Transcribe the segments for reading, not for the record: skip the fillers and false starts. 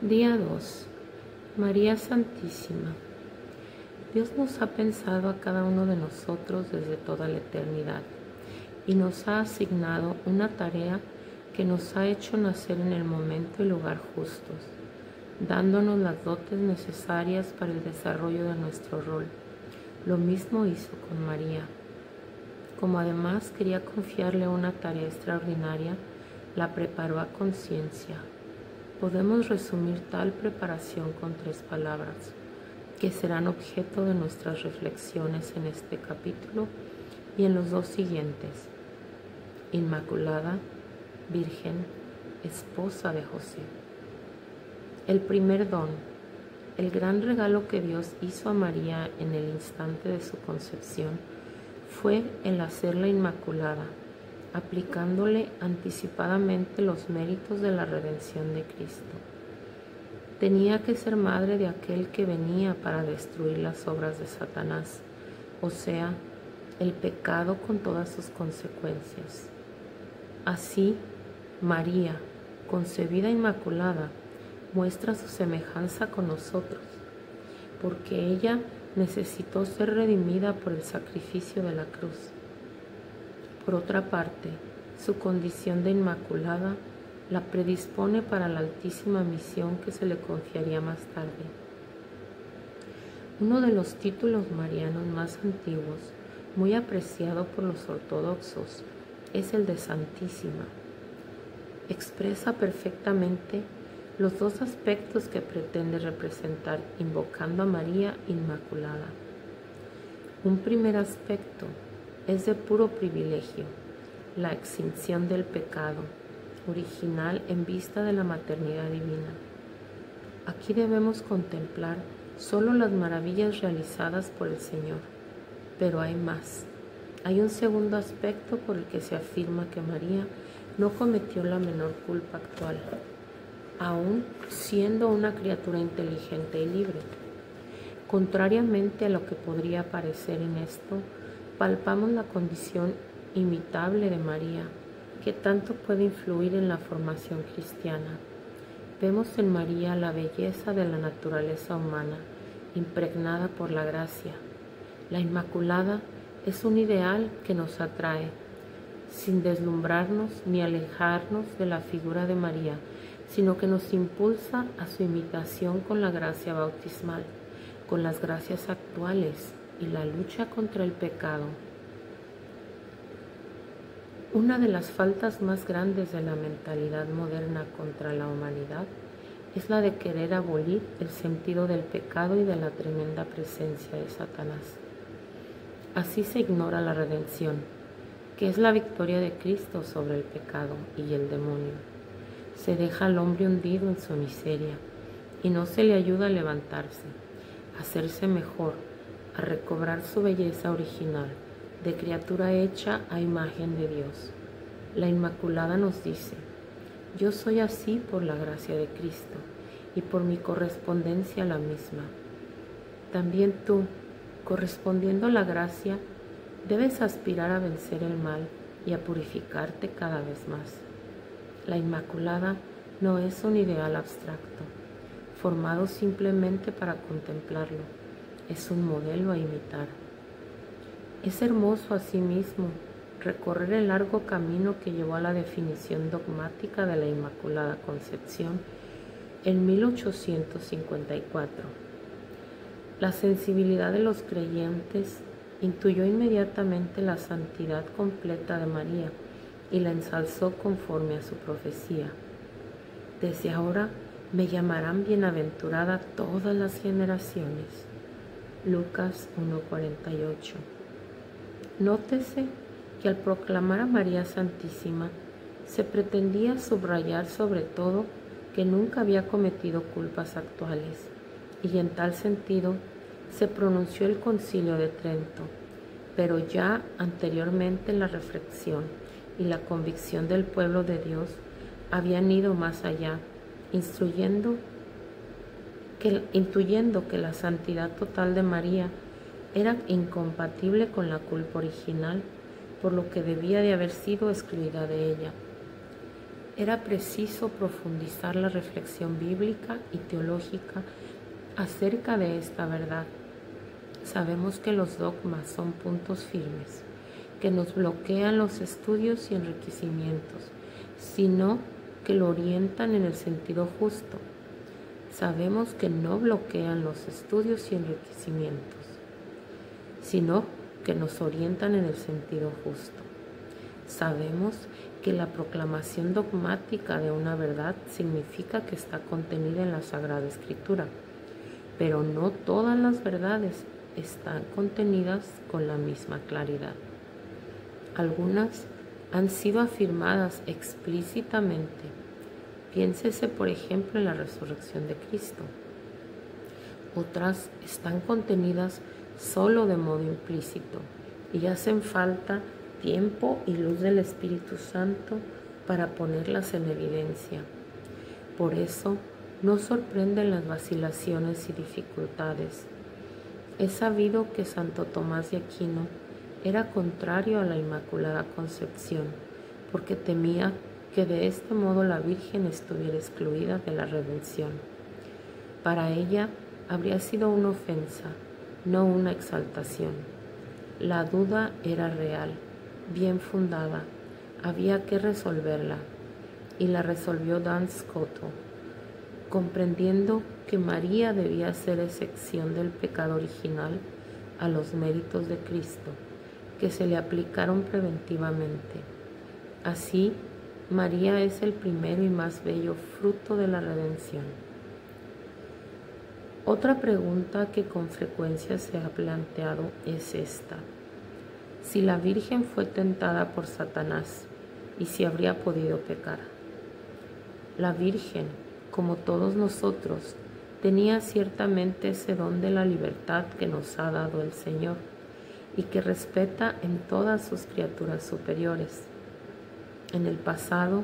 Día 2. María Santísima. Dios nos ha pensado a cada uno de nosotros desde toda la eternidad y nos ha asignado una tarea que nos ha hecho nacer en el momento y lugar justos, dándonos las dotes necesarias para el desarrollo de nuestro rol. Lo mismo hizo con María. Como además quería confiarle una tarea extraordinaria, la preparó a conciencia. Podemos resumir tal preparación con 3 palabras, que serán objeto de nuestras reflexiones en este capítulo y en los 2 siguientes: Inmaculada, Virgen, Esposa de José. El primer don, el gran regalo que Dios hizo a María en el instante de su concepción, fue el hacerla Inmaculada, aplicándole anticipadamente los méritos de la redención de Cristo. Tenía que ser madre de aquel que venía para destruir las obras de Satanás, o sea, el pecado con todas sus consecuencias. Así, María, concebida Inmaculada, muestra su semejanza con nosotros, porque ella necesitó ser redimida por el sacrificio de la cruz. Por otra parte, su condición de Inmaculada la predispone para la altísima misión que se le confiaría más tarde. Uno de los títulos marianos más antiguos, muy apreciado por los ortodoxos, es el de Santísima. Expresa perfectamente los 2 aspectos que pretende representar invocando a María Inmaculada. Un primer aspecto es de puro privilegio, la extinción del pecado original en vista de la maternidad divina. Aquí debemos contemplar solo las maravillas realizadas por el Señor, pero hay más. Hay un segundo aspecto por el que se afirma que María no cometió la menor culpa actual, aún siendo una criatura inteligente y libre. Contrariamente a lo que podría parecer en esto, palpamos la condición imitable de María, que tanto puede influir en la formación cristiana. Vemos en María la belleza de la naturaleza humana, impregnada por la gracia. La Inmaculada es un ideal que nos atrae, sin deslumbrarnos ni alejarnos de la figura de María, sino que nos impulsa a su imitación con la gracia bautismal, con las gracias actuales y la lucha contra el pecado. Una de las faltas más grandes de la mentalidad moderna contra la humanidad es la de querer abolir el sentido del pecado y de la tremenda presencia de Satanás. Así se ignora la redención, que es la victoria de Cristo sobre el pecado y el demonio. Se deja al hombre hundido en su miseria y no se le ayuda a levantarse, a hacerse mejor, a recobrar su belleza original, de criatura hecha a imagen de Dios. La Inmaculada nos dice: yo soy así por la gracia de Cristo y por mi correspondencia a la misma. También tú, correspondiendo a la gracia, debes aspirar a vencer el mal y a purificarte cada vez más. La Inmaculada no es un ideal abstracto, formado simplemente para contemplarlo, es un modelo a imitar. Es hermoso asimismo recorrer el largo camino que llevó a la definición dogmática de la Inmaculada Concepción en 1854. La sensibilidad de los creyentes intuyó inmediatamente la santidad completa de María y la ensalzó conforme a su profecía. Desde ahora me llamarán bienaventurada todas las generaciones. Lucas 1:48. Nótese que al proclamar a María Santísima se pretendía subrayar sobre todo que nunca había cometido culpas actuales, y en tal sentido se pronunció el Concilio de Trento, pero ya anteriormente la reflexión y la convicción del pueblo de Dios habían ido más allá, intuyendo que la santidad total de María era incompatible con la culpa original, por lo que debía de haber sido excluida de ella. Era preciso profundizar la reflexión bíblica y teológica acerca de esta verdad. Sabemos que los dogmas son puntos firmes, que nos bloquean los estudios y enriquecimientos, sino que lo orientan en el sentido justo. Sabemos que no bloquean los estudios y enriquecimientos, sino que nos orientan en el sentido justo. Sabemos que la proclamación dogmática de una verdad significa que está contenida en la Sagrada Escritura, pero no todas las verdades están contenidas con la misma claridad. Algunas han sido afirmadas explícitamente. Piénsese, por ejemplo, en la resurrección de Cristo. Otras están contenidas solo de modo implícito y hacen falta tiempo y luz del Espíritu Santo para ponerlas en evidencia. Por eso, no sorprenden las vacilaciones y dificultades. Es sabido que Santo Tomás de Aquino era contrario a la Inmaculada Concepción, porque temía que de este modo la Virgen estuviera excluida de la redención. Para ella habría sido una ofensa, no una exaltación. La duda era real, bien fundada, había que resolverla, y la resolvió Duns Scoto, comprendiendo que María debía ser excepción del pecado original a los méritos de Cristo, que se le aplicaron preventivamente. Así, María es el primero y más bello fruto de la redención. Otra pregunta que con frecuencia se ha planteado es esta: si la Virgen fue tentada por Satanás y si habría podido pecar. La Virgen, como todos nosotros, tenía ciertamente ese don de la libertad que nos ha dado el Señor y que respeta en todas sus criaturas superiores. En el pasado,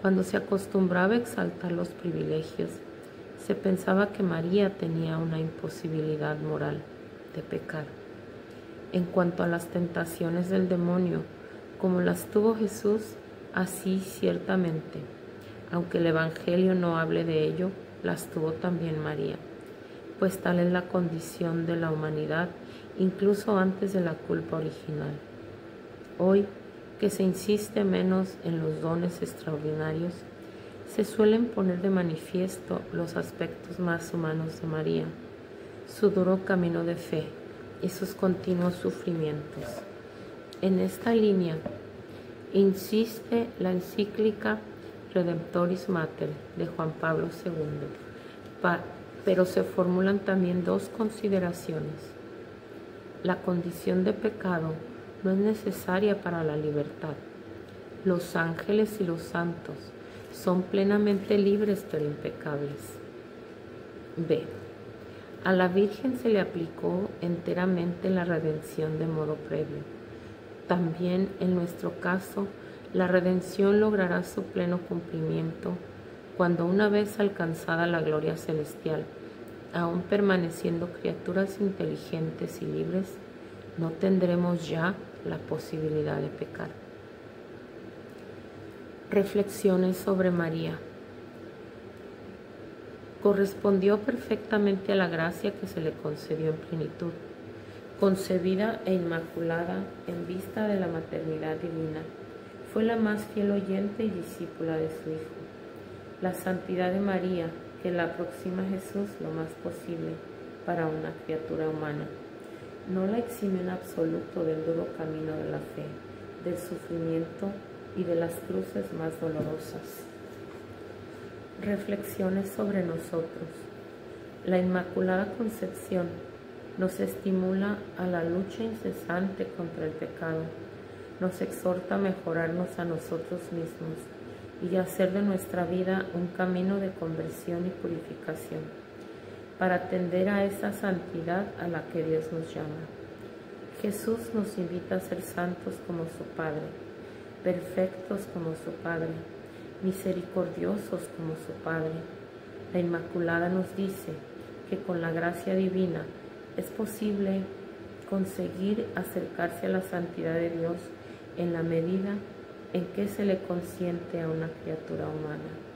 cuando se acostumbraba a exaltar los privilegios, se pensaba que María tenía una imposibilidad moral de pecar. En cuanto a las tentaciones del demonio, como las tuvo Jesús, así ciertamente, aunque el Evangelio no hable de ello, las tuvo también María, pues tal es la condición de la humanidad, incluso antes de la culpa original. Hoy, que se insiste menos en los dones extraordinarios, se suelen poner de manifiesto los aspectos más humanos de María, su duro camino de fe y sus continuos sufrimientos. En esta línea insiste la encíclica Redemptoris Mater de Juan Pablo II, pero se formulan también dos consideraciones. La condición de pecado no es necesaria para la libertad. Los ángeles y los santos son plenamente libres pero impecables. B. A la Virgen se le aplicó enteramente la redención de modo previo. También en nuestro caso, la redención logrará su pleno cumplimiento cuando, una vez alcanzada la gloria celestial, aún permaneciendo criaturas inteligentes y libres, no tendremos ya la posibilidad de pecar. Reflexiones sobre María. Correspondió perfectamente a la gracia que se le concedió en plenitud, concebida e inmaculada en vista de la maternidad divina. Fue la más fiel oyente y discípula de su Hijo. La santidad de María, que la aproxima a Jesús lo más posible para una criatura humana, no la exime en absoluto del duro camino de la fe, del sufrimiento y de las cruces más dolorosas. Reflexiones sobre nosotros. La Inmaculada Concepción nos estimula a la lucha incesante contra el pecado, nos exhorta a mejorarnos a nosotros mismos y a hacer de nuestra vida un camino de conversión y purificación, para atender a esa santidad a la que Dios nos llama. Jesús nos invita a ser santos como su Padre, perfectos como su Padre, misericordiosos como su Padre. La Inmaculada nos dice que con la gracia divina es posible conseguir acercarse a la santidad de Dios en la medida ¿En qué se le consiente a una criatura humana?